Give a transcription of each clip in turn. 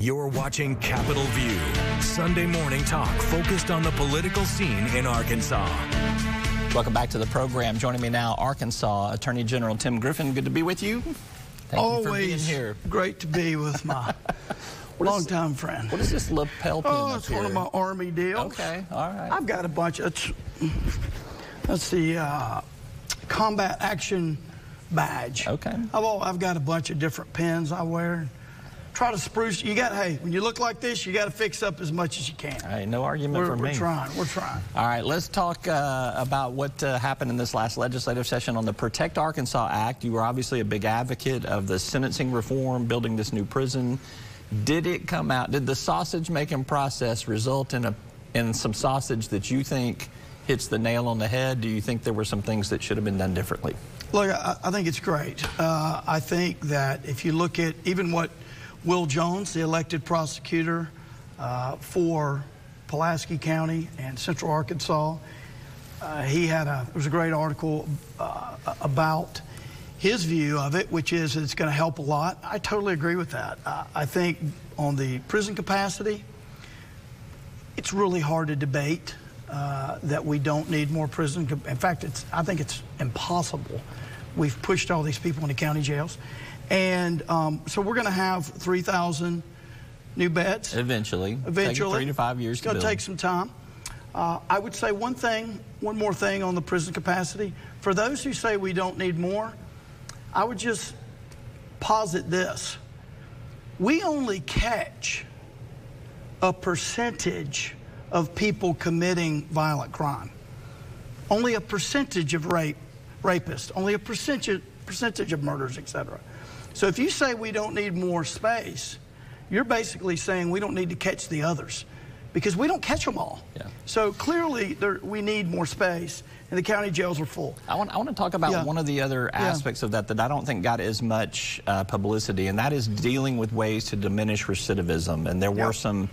You're watching Capitol View, Sunday morning talk focused on the political scene in Arkansas. Welcome back to the program. Joining me now, Arkansas Attorney General Tim Griffin. Good to be with you. Thank you for being here. Great to be with my longtime friend. What is this lapel pin up it's here? one of my Army deals. Okay, all right. I've got a bunch of, that's the Combat Action Badge. Okay. I've got a bunch of different pins I wear. Try to spruce. Hey, when you look like this, you got to fix up as much as you can. All right, no argument from me. We're trying. All right, let's talk about what happened in this last legislative session on the Protect Arkansas Act. You were obviously a big advocate of the sentencing reform, building this new prison. Did it come out? Did the sausage-making process result in some sausage that you think hits the nail on the head? Do you think there were some things that should have been done differently? Look, I think it's great. I think that if you look at even what Will Jones, the elected prosecutor for Pulaski County and Central Arkansas, there was a great article about his view of it, which is it's going to help a lot. I totally agree with that. I think on the prison capacity, it's really hard to debate that we don't need more prison. In fact, I think it's impossible. We've pushed all these people into county jails. And so we're going to have 3,000 new beds. Eventually. Take 3 to 5 years to build. It's going to take some time. I would say one more thing on the prison capacity. For those who say we don't need more, I would just posit this. We only catch a percentage of people committing violent crime. Only a percentage of rapists, only a percentage of murders, etc. So if you say we don't need more space, you're basically saying we don't need to catch the others because we don't catch them all. Yeah. So clearly we need more space, and the county jails are full. I want to talk about one of the other aspects of that I don't think got as much publicity, and that is dealing with ways to diminish recidivism. And there were some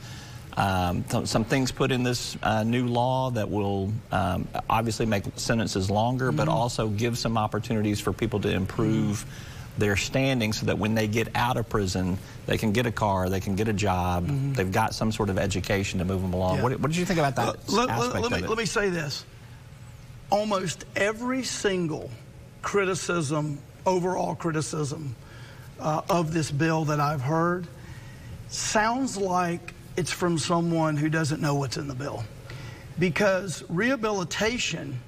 things put in this new law that will obviously make sentences longer, but also give some opportunities for people to improve their standing so that when they get out of prison, they can get a car, they can get a job, they've got some sort of education to move them along. What did you think about that aspect of it? Let me say this. Almost every single overall criticism of this bill that I've heard sounds like it's from someone who doesn't know what's in the bill. Because rehabilitation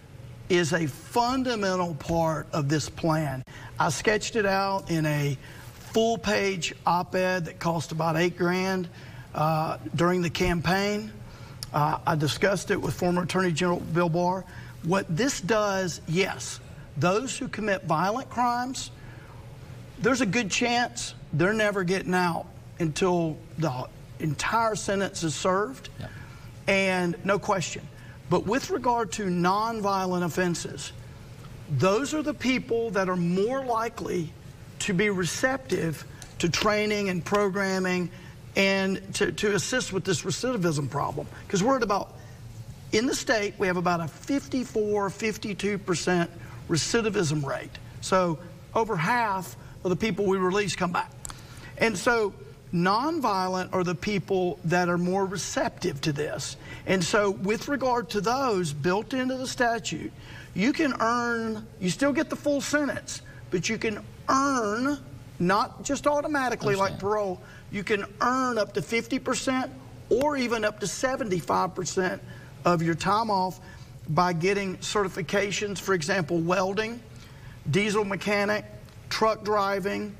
is a fundamental part of this plan. I sketched it out in a full-page op-ed that cost about $8 grand during the campaign. I discussed it with former Attorney General Bill Barr. What this does, yes, those who commit violent crimes, there's a good chance they're never getting out until the entire sentence is served, and no question. But with regard to nonviolent offenses, those are the people that are more likely to be receptive to training and programming and to assist with this recidivism problem. Because in the state, we have about a 52% recidivism rate. So over half of the people we release come back. And so nonviolent are the people that are more receptive to this. And so with regard to those built into the statute, you still get the full sentence, but you can earn, not just automatically like parole, you can earn up to 50% or even up to 75% of your time off by getting certifications, for example, welding, diesel mechanic, truck driving,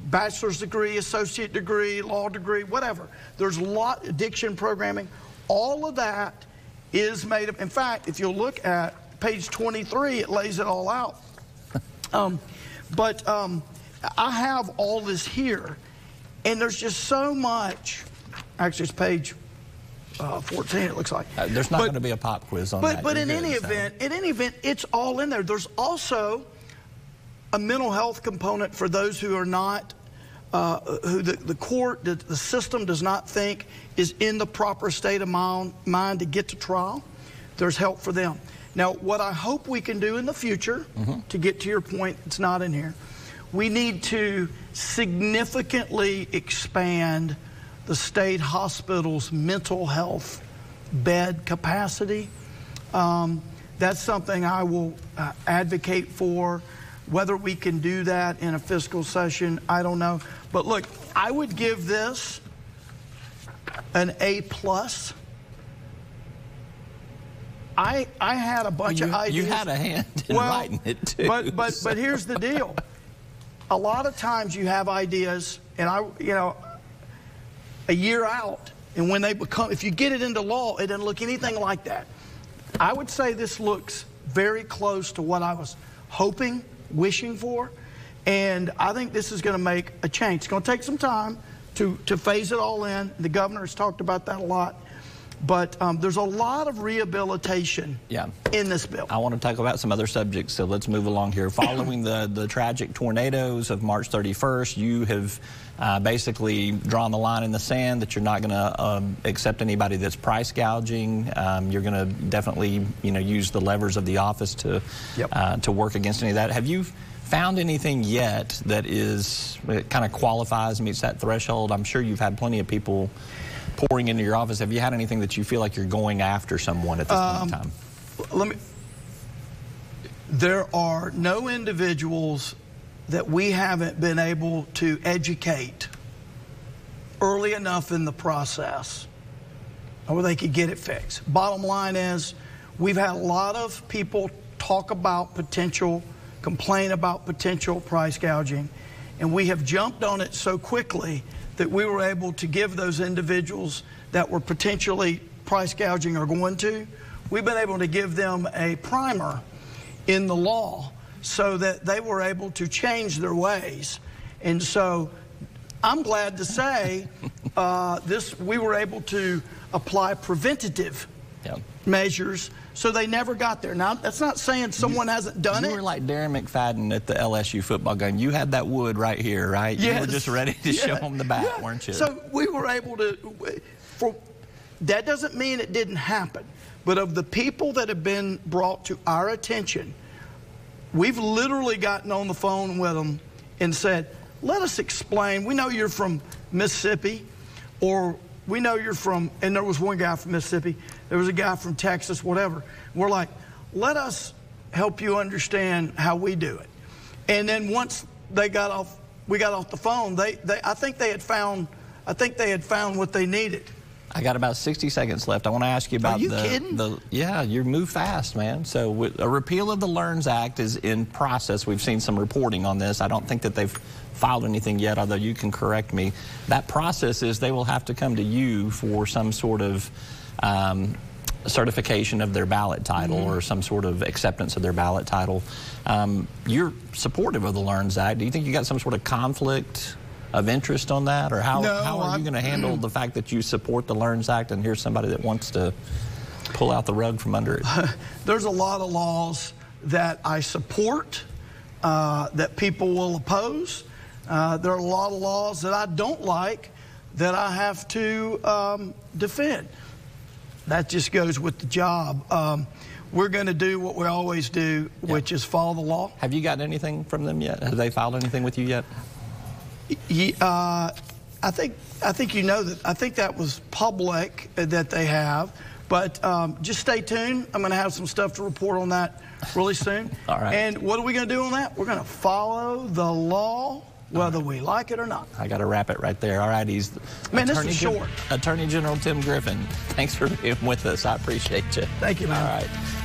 bachelor's degree, associate degree, law degree, whatever. There's a lot, addiction programming. All of that is made up. In fact, if you'll look at page 23, it lays it all out. I have all this here, and there's just so much. Actually, it's page 14, it looks like. There's not going to be a pop quiz on that. But in any event, it's all in there. There's also a mental health component for those who are not, who the court, the system does not think is in the proper state of mind to get to trial. There's help for them. Now, what I hope we can do in the future, to get to your point, it's not in here, we need to significantly expand the state hospital's mental health bed capacity. That's something I will advocate for. Whether we can do that in a fiscal session, I don't know. But look, I would give this an A+. I had a bunch of ideas. You had a hand in writing it too. But here's the deal. A lot of times you have ideas, and a year out, and when they become, if you get it into law, it doesn't look anything like that. I would say this looks very close to what I was hoping, wishing for, and I think this is going to make a change. It's going to take some time to phase it all in. The governor has talked about that a lot. But there's a lot of rehabilitation in this bill. I want to talk about some other subjects, so let's move along here. Following the tragic tornadoes of March 31st, you have basically drawn the line in the sand that you're not going to accept anybody that's price gouging. You're going to definitely, use the levers of the office to work against any of that. Have you found anything yet that kind of qualifies, meets that threshold? I'm sure you've had plenty of people pouring into your office. Have you had anything that you feel like you're going after someone at this point in time? There are no individuals that we haven't been able to educate early enough in the process where they could get it fixed. Bottom line is, we've had a lot of people talk about complain about potential price gouging, and we have jumped on it so quickly that we were able to give those individuals that were potentially price gouging or going to, we've been able to give them a primer in the law so that they were able to change their ways. And so I'm glad to say we were able to apply preventative measures so they never got there. Now, that's not saying someone hasn't done it. You were like Darren McFadden at the LSU football game. You had that wood right here, right? Yes. You were just ready to show them the bat, weren't you? So we were able to, that doesn't mean it didn't happen, but of the people that have been brought to our attention, we've literally gotten on the phone with them and said, let us explain. We know you're from Mississippi, or we know you're from, and there was one guy from Mississippi, there was a guy from Texas, whatever. We're like, let us help you understand how we do it. And then once we got off the phone, I think they had found what they needed. I got about 60 seconds left. I want to ask you about kidding? Yeah, you move fast, man. So a repeal of the LEARNS Act is in process. We've seen some reporting on this. I don't think that they've filed anything yet, although you can correct me. That process is they will have to come to you for some sort of certification of their ballot title or some sort of acceptance of their ballot title. You're supportive of the LEARNS Act. Do you think you got some sort of conflict of interest on that, or how are you going to handle the fact that you support the LEARNS Act and here's somebody that wants to pull out the rug from under it? There's a lot of laws that I support that people will oppose. There are a lot of laws that I don't like that I have to defend. That just goes with the job. We're going to do what we always do, which is follow the law. Have you gotten anything from them yet? Have they filed anything with you yet? I think you know that. I think that was public that they have, but just stay tuned. I'm going to have some stuff to report on that really soon. All right. And what are we going to do on that? We're going to follow the law, whether we like it or not. I got to wrap it right there. All right, this is short. Attorney General Tim Griffin, thanks for being with us. I appreciate you. Thank you, man. All right.